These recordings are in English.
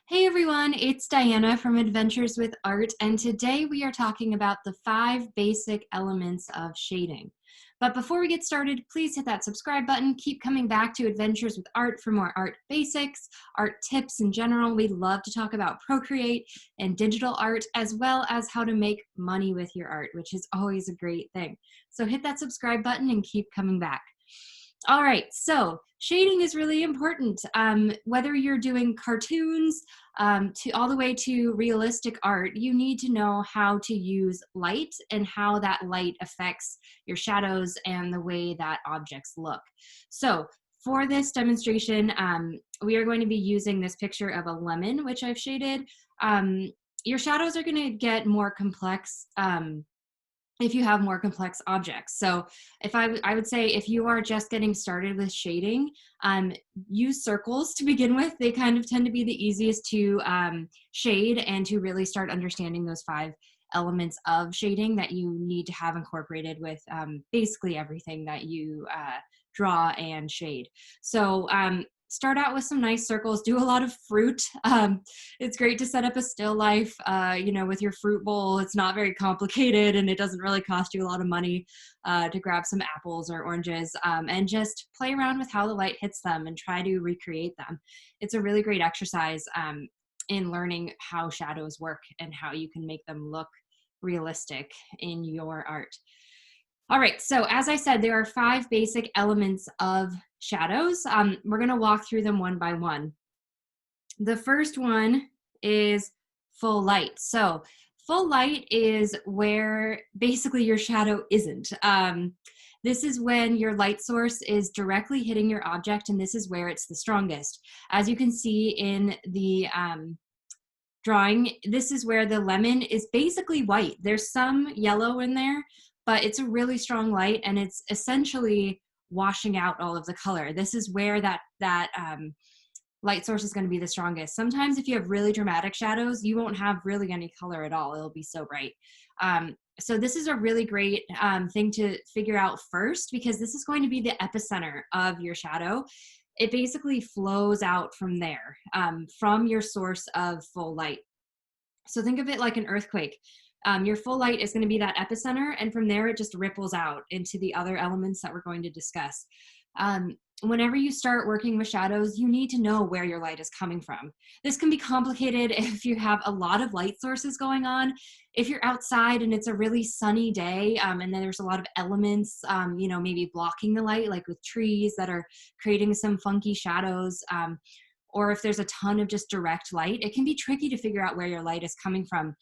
Hey everyone, it's Diana from Adventures with Art, and today we are talking about the 5 basic elements of shading. But before we get started, please hit that subscribe button. Keep coming back to Adventures with Art for more art basics, art tips in general. We love to talk about Procreate and digital art, as well as how to make money with your art, which is always a great thing. So hit that subscribe button and keep coming back. All right, so shading is really important. Whether you're doing cartoons to all the way to realistic art, you need to know how to use light and how that light affects your shadows and the way that objects look. So for this demonstration, we are going to be using this picture of a lemon, which I've shaded. Your shadows are going to get more complex if you have more complex objects. So if I would say if you are just getting started with shading, use circles to begin with. They kind of tend to be the easiest to shade and to really start understanding those 5 elements of shading that you need to have incorporated with basically everything that you draw and shade. So start out with some nice circles, do a lot of fruit. It's great to set up a still life, with your fruit bowl. It's not very complicated and it doesn't really cost you a lot of money to grab some apples or oranges and just play around with how the light hits them and try to recreate them. It's a really great exercise in learning how shadows work and how you can make them look realistic in your art. All right, so as I said, there are 5 basic elements of shadows. We're going to walk through them one by one. The first one is full light. So full light is where basically your shadow isn't. This is when your light source is directly hitting your object, and this is where it's the strongest. As you can see in the drawing, this is where the lemon is basically white. There's some yellow in there, but it's a really strong light and it's essentially washing out all of the color. This is where that light source is going to be the strongest. Sometimes if you have really dramatic shadows, you won't have really any color at all. It'll be so bright. So this is a really great thing to figure out first, because this is going to be the epicenter of your shadow. It basically flows out from there, from your source of full light. So think of it like an earthquake. Your full light is going to be that epicenter, and from there it just ripples out into the other elements that we're going to discuss. Whenever you start working with shadows, you need to know where your light is coming from. This can be complicated if you have a lot of light sources going on. If you're outside and it's a really sunny day, and then there's a lot of elements, maybe blocking the light, like with trees that are creating some funky shadows, or if there's a ton of just direct light, it can be tricky to figure out where your light is coming from.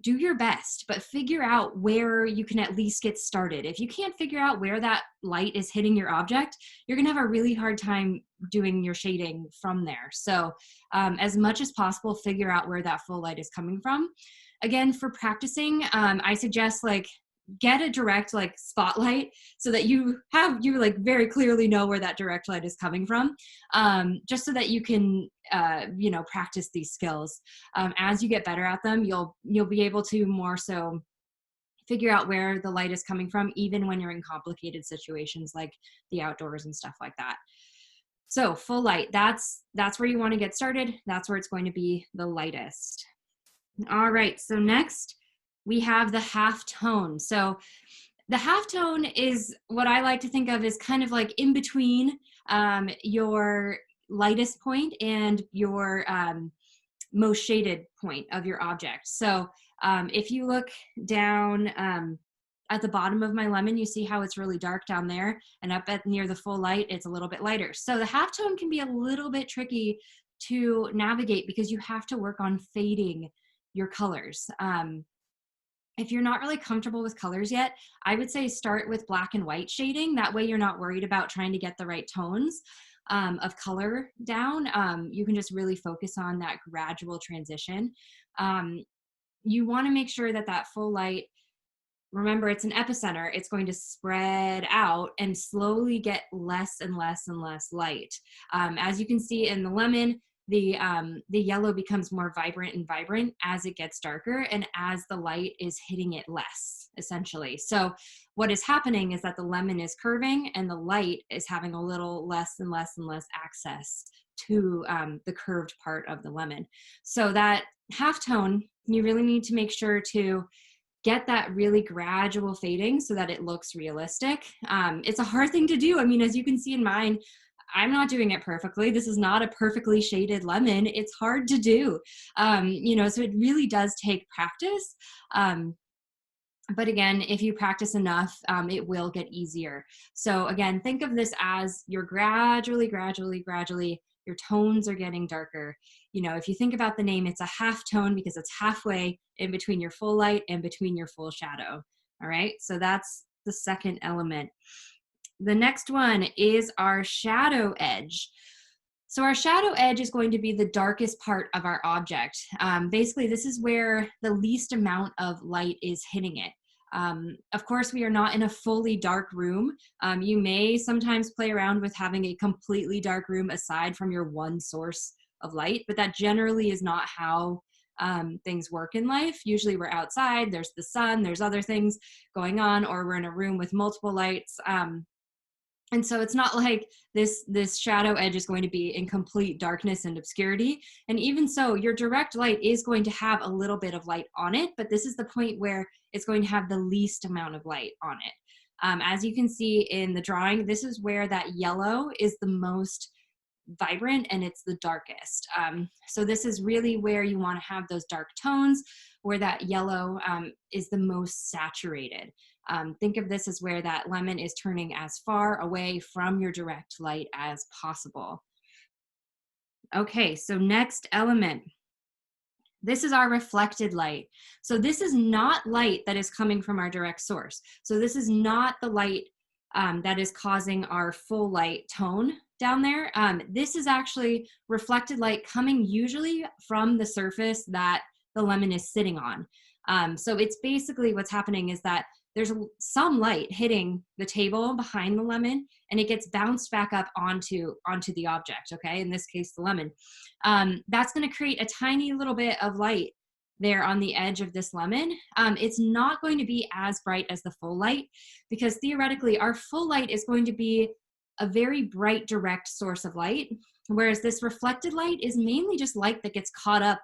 Do your best, but figure out where you can at least get started. If you can't figure out where that light is hitting your object, you're gonna have a really hard time doing your shading from there. So as much as possible, figure out where that full light is coming from. Again, for practicing, I suggest get a direct spotlight so that you very clearly know where that direct light is coming from, just so that you can practice these skills. As you get better at them, you'll be able to more so figure out where the light is coming from, even when you're in complicated situations like the outdoors and stuff like that. So full light, that's where you want to get started. That's where it's going to be the lightest. All right, so next we have the half tone. So the half tone is what I like to think of as kind of like in between your lightest point and your most shaded point of your object. So if you look down at the bottom of my lemon, you see how it's really dark down there, and up at near the full light, it's a little bit lighter. So the half tone can be a little bit tricky to navigate because you have to work on fading your colors. If you're not really comfortable with colors yet, I would say start with black and white shading. That way you're not worried about trying to get the right tones of color down. You can just really focus on that gradual transition. You want to make sure that that full light, remember it's an epicenter, it's going to spread out and slowly get less and less and less light. As you can see in the lemon, the yellow becomes more vibrant and vibrant as it gets darker and as the light is hitting it less, essentially. So what is happening is that the lemon is curving and the light is having a little less and less and less access to the curved part of the lemon. So that halftone, you really need to make sure to get that really gradual fading so that it looks realistic. It's a hard thing to do. I mean, as you can see in mine, I'm not doing it perfectly. This is not a perfectly shaded lemon. It's hard to do, you know, so it really does take practice. But again, if you practice enough, it will get easier. So again, think of this as you're gradually, your tones are getting darker. You know, if you think about the name, it's a half tone because it's halfway in between your full light and between your full shadow. All right, so that's the second element. The next one is our shadow edge. So our shadow edge is going to be the darkest part of our object. Basically, this is where the least amount of light is hitting it. Of course, we are not in a fully dark room. You may sometimes play around with having a completely dark room aside from your one source of light, but that generally is not how things work in life. Usually we're outside, there's the sun, there's other things going on, or we're in a room with multiple lights. And so it's not like this shadow edge is going to be in complete darkness and obscurity. And even so, your direct light is going to have a little bit of light on it, but this is the point where it's going to have the least amount of light on it. As you can see in the drawing, this is where that yellow is the most vibrant and it's the darkest. So this is really where you want to have those dark tones, where that yellow is the most saturated. Think of this as where that lemon is turning as far away from your direct light as possible. Okay, so next element. This is our reflected light. So this is not light that is coming from our direct source. So this is not the light that is causing our full light tone down there. This is actually reflected light coming usually from the surface that the lemon is sitting on. So it's basically what's happening is that there's some light hitting the table behind the lemon and it gets bounced back up onto the object, okay? In this case, the lemon. That's gonna create a tiny little bit of light there on the edge of this lemon. It's not going to be as bright as the full light because theoretically our full light is going to be a very bright direct source of light, whereas this reflected light is mainly just light that gets caught up,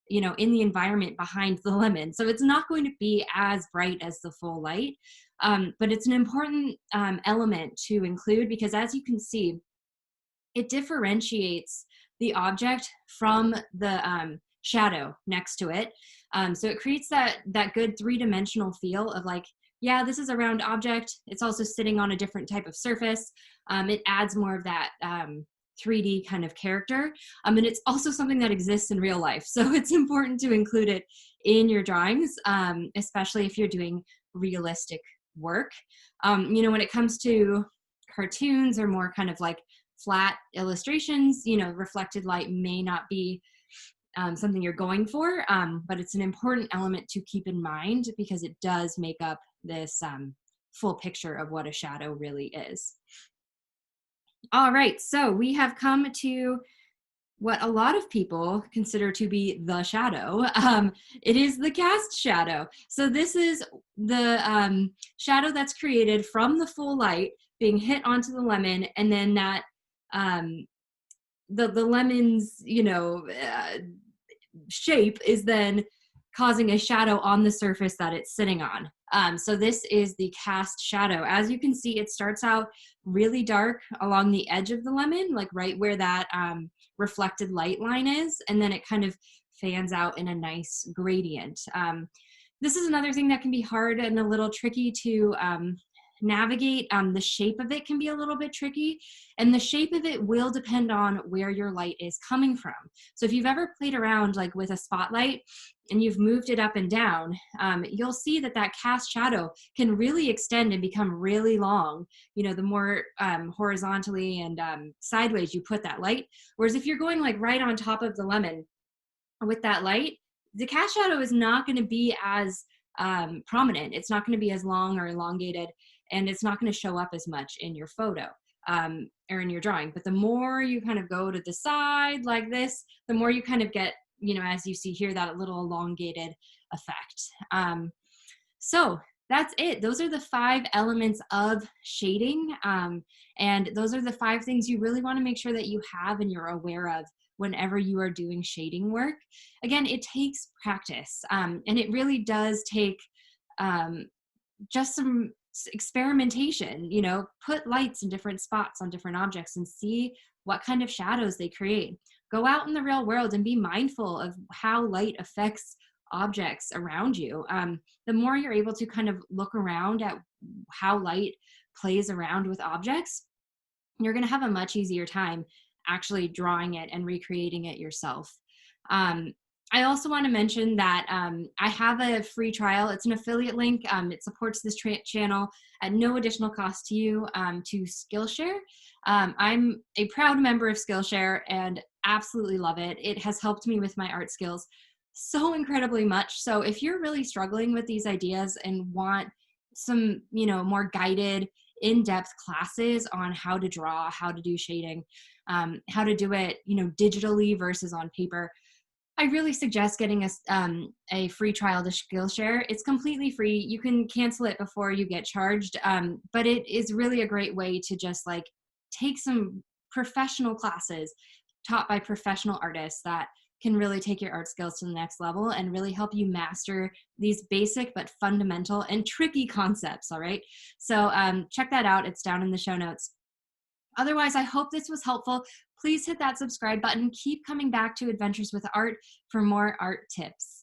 you know, in the environment behind the lemon. So it's not going to be as bright as the full light, but it's an important element to include because as you can see, it differentiates the object from the shadow next to it. So it creates that good three-dimensional feel of like, yeah, this is a round object. It's also sitting on a different type of surface. It adds more of that 3D kind of character. And it's also something that exists in real life. So it's important to include it in your drawings, especially if you're doing realistic work. You know, when it comes to cartoons or more kind of like flat illustrations, you know, reflected light may not be something you're going for, but it's an important element to keep in mind because it does make up this full picture of what a shadow really is. All right, so we have come to what a lot of people consider to be the shadow. It is the cast shadow. So this is the shadow that's created from the full light being hit onto the lemon, and then that the lemon's, you know, shape is then causing a shadow on the surface that it's sitting on. So this is the cast shadow. As you can see, it starts out really dark along the edge of the lemon, like right where that reflected light line is, and then it kind of fans out in a nice gradient. This is another thing that can be hard and a little tricky to navigate. The shape of it can be a little bit tricky, and the shape of it will depend on where your light is coming from. So if you've ever played around like with a spotlight and you've moved it up and down, you'll see that that cast shadow can really extend and become really long, you know, the more horizontally and sideways you put that light. Whereas if you're going like right on top of the lemon with that light, the cast shadow is not going to be as prominent. It's not going to be as long or elongated, and it's not going to show up as much in your photo or in your drawing. But the more you kind of go to the side like this, the more you kind of get, you know, as you see here, that little elongated effect. So That's it. Those are the 5 elements of shading. And those are the 5 things you really want to make sure that you have and you're aware of whenever you are doing shading work. Again, it takes practice, and it really does take um, just some experimentation. Put lights in different spots on different objects and see what kind of shadows they create. Go out in the real world and be mindful of how light affects objects around you. The more you're able to kind of look around at how light plays around with objects, you're going to have a much easier time actually drawing it and recreating it yourself. Um, I also want to mention that I have a free trial. It's an affiliate link. It supports this channel at no additional cost to you, to Skillshare. I'm a proud member of Skillshare and absolutely love it. It has helped me with my art skills so incredibly much. So if you're really struggling with these ideas and want some, more guided, in-depth classes on how to draw, how to do shading, how to do it, digitally versus on paper, I really suggest getting a free trial to Skillshare. It's completely free. You can cancel it before you get charged, but it is really a great way to just like take some professional classes taught by professional artists that can really take your art skills to the next level and really help you master these basic but fundamental and tricky concepts. All right. So check that out. It's down in the show notes. Otherwise, I hope this was helpful. Please hit that subscribe button. Keep coming back to Adventures with Art for more art tips.